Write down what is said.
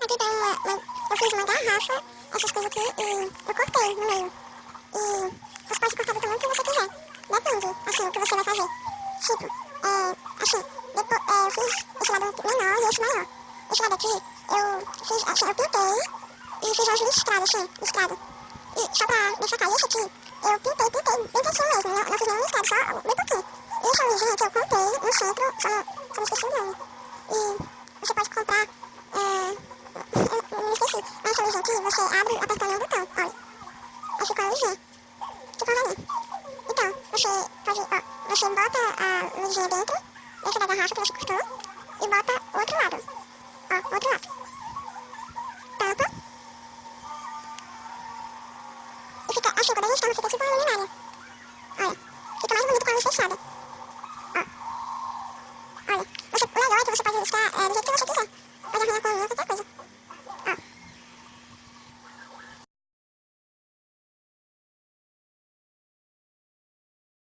Aqui tem eu fiz uma garrafa, essas coisas aqui, e eu cortei no meio. E você pode cortar do tamanho que você quiser. Depende, assim, o que você vai fazer. Tipo, assim, depois, eu fiz esse lado menor e esse maior. Esse lado aqui, eu fiz, assim, eu pintei e fiz umas listradas, assim, listrada. E só pra deixar cair esse aqui, eu pintei, bem pouquinho mesmo, não fiz nenhum listrado, só bem pouquinho. E essa luzinha que eu comprei no centro, só não esqueci o nome. E você pode comprar, eu não esqueci, mas essa luzinha aqui, você abre apertando um botão, olha. Aí fica a luzinha, fica olhando. Então, você pode, ó, você bota a luzinha dentro da garrafa que você cortou, e bota o outro lado, ó, o outro lado. Tampa, e fica assim, quando a gente tampa, fica tipo uma luminária. Olha, fica mais bonito com a luz fechada.